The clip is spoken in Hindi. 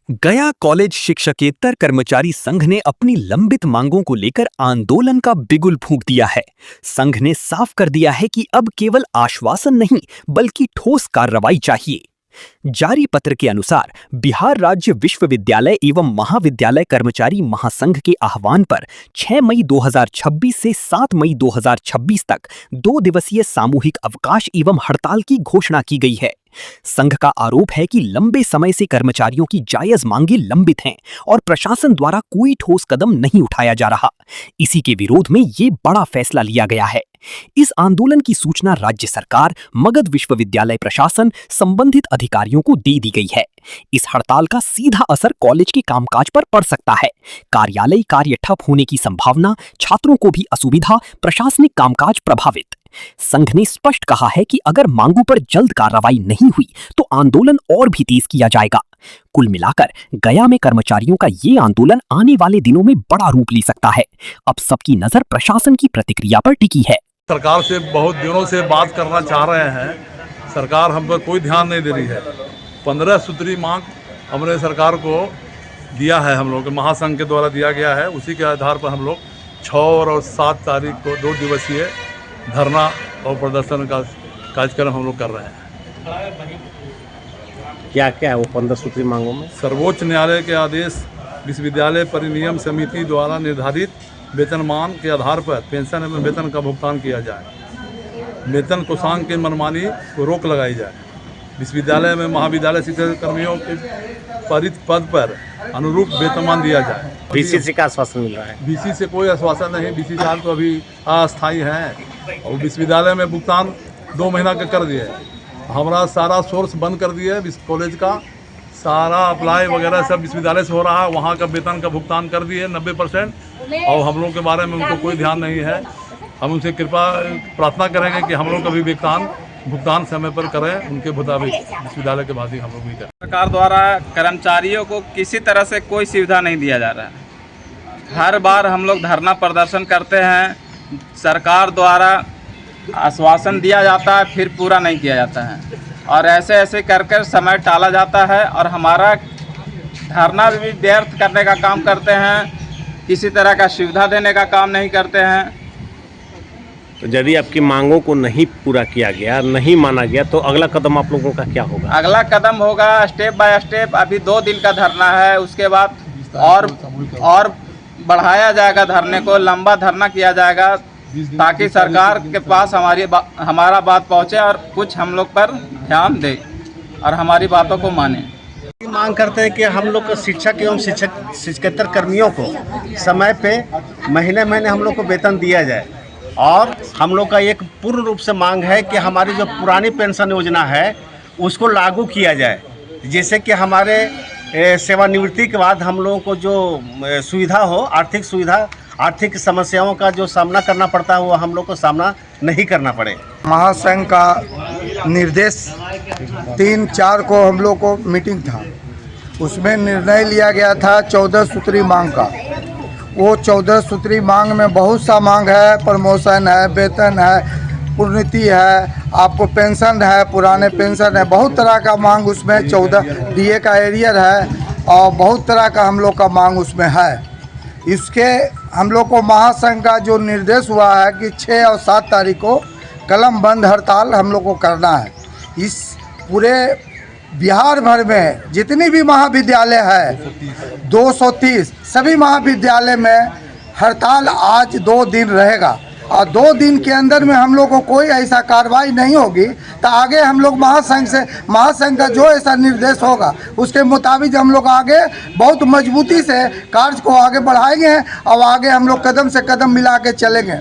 गया कॉलेज शिक्षकेतर कर्मचारी संघ ने अपनी लंबित मांगों को लेकर आंदोलन का बिगुल फूंक दिया है। संघ ने साफ कर दिया है कि अब केवल आश्वासन नहीं बल्कि ठोस कार्रवाई चाहिए। जारी पत्र के अनुसार बिहार राज्य विश्वविद्यालय एवं महाविद्यालय कर्मचारी महासंघ के आह्वान पर 6 मई 2026 से 7 मई 2026 तक 2 दिवसीय सामूहिक अवकाश एवं हड़ताल की घोषणा की गई है। संघ का आरोप है कि लंबे समय से कर्मचारियों की जायज मांगें लंबित हैं और प्रशासन द्वारा कोई ठोस कदम नहीं उठाया जा रहा। इसी के विरोध में ये बड़ा फैसला लिया गया है। इस आंदोलन की सूचना राज्य सरकार, मगध विश्वविद्यालय प्रशासन, संबंधित अधिकारियों को दे दी गई है। इस हड़ताल का सीधा असर कॉलेज के कामकाज पर पड़ सकता है। कार्यालय कार्य ठप होने की संभावना, छात्रों को भी असुविधा, प्रशासनिक कामकाज प्रभावित। संघ ने स्पष्ट कहा है कि अगर मांगों पर जल्द कार्रवाई नहीं हुई तो आंदोलन और भी तेज किया जाएगा। कुल मिलाकर गया में कर्मचारियों का ये आंदोलन आने वाले दिनों में बड़ा रूप ले सकता है। अब सबकी नजर प्रशासन की प्रतिक्रिया पर टिकी है। सरकार से बहुत दिनों से बात करना चाह रहे हैं, सरकार हम पर कोई ध्यान नहीं दे रही है। 15 सूत्री मांग हमने सरकार को दिया है, हम लोग के महासंघ के द्वारा दिया गया है। उसी के आधार पर हम लोग 6 और 7 तारीख को 2 दिवसीय धरना और प्रदर्शन का कार्यक्रम हम लोग कर रहे हैं। क्या क्या है वो 15 सूत्री मांगों में? सर्वोच्च न्यायालय के आदेश, विश्वविद्यालय परिनियम समिति द्वारा निर्धारित वेतनमान के आधार पर पेंशन एवं वेतन का भुगतान किया जाए। वेतन कोषांग के मनमानी को रोक लगाई जाए। विश्वविद्यालय में महाविद्यालय शिक्षक कर्मियों के परित पद पर अनुरूप वेतनमान दिया जाए। बीसीसी का आश्वासन मिल रहा है? बीसी से कोई आश्वासन नहीं। बीसीसी तो अभी अस्थायी है और विश्वविद्यालय में भुगतान 2 महीना का कर दिए। हमारा सारा सोर्स बंद कर दिया है। कॉलेज का सारा अप्लाई वगैरह सब विश्वविद्यालय से हो रहा है। वहाँ का वेतन का भुगतान कर दिए 90%। और हम लोग के बारे में उनको कोई ध्यान नहीं है। हम उनसे कृपा प्रार्थना करेंगे कि हम लोग का भी भुगतान समय पर करें, उनके मुताबिक विश्वविद्यालय के बाद ही हम लोग भी करें। सरकार द्वारा कर्मचारियों को किसी तरह से कोई सुविधा नहीं दिया जा रहा है। हर बार हम लोग धरना प्रदर्शन करते हैं, सरकार द्वारा आश्वासन दिया जाता है फिर पूरा नहीं किया जाता है और ऐसे ऐसे कर समय टाला जाता है और हमारा धरना भी व्यर्थ करने का काम करते हैं। किसी तरह का सुविधा देने का काम नहीं करते हैं। तो यदि आपकी मांगों को नहीं पूरा किया गया, नहीं माना गया, तो अगला कदम आप लोगों का क्या होगा? अगला कदम होगा स्टेप बाय स्टेप। अभी 2 दिन का धरना है, उसके बाद और बढ़ाया जाएगा धरने को, लंबा धरना किया जाएगा ताकि सरकार के पास हमारा बात पहुंचे और कुछ हम लोग पर ध्यान दे और हमारी बातों को माने। मांग करते हैं कि हम लोग को शिक्षक एवं शिक्षकेतर कर्मियों को समय पे महीने हम लोग को वेतन दिया जाए और हम लोग का एक पूर्ण रूप से मांग है कि हमारी जो पुरानी पेंशन योजना है उसको लागू किया जाए, जिससे कि हमारे सेवानिवृत्ति के बाद हम लोगों को जो सुविधा हो, आर्थिक सुविधा, आर्थिक समस्याओं का जो सामना करना पड़ता है वो हम लोग को सामना नहीं करना पड़े। महासंघ का निर्देश 3-4 को हम लोग को मीटिंग था, उसमें निर्णय लिया गया था 14 सूत्री मांग का। वो 14 सूत्री मांग में बहुत सा मांग है, प्रमोशन है, वेतन है, प्रोन्नति है, आपको पेंशन है, पुराने पेंशन है, बहुत तरह का मांग उसमें 14 डीए का एरियर है और बहुत तरह का हम लोग का मांग उसमें है। इसके हम लोग को महासंघ का जो निर्देश हुआ है कि 6 और 7 तारीख को कलम बंद हड़ताल हम लोग को करना है। इस पूरे बिहार भर में जितनी भी महाविद्यालय है 230 सभी महाविद्यालय में हड़ताल आज 2 दिन रहेगा और 2 दिन के अंदर में हम लोग को कोई ऐसा कार्रवाई नहीं होगी तो आगे हम लोग महासंघ का जो ऐसा निर्देश होगा उसके मुताबिक हम लोग आगे बहुत मजबूती से कार्य को आगे बढ़ाएंगे और आगे हम लोग कदम से कदम मिला के चलेंगे।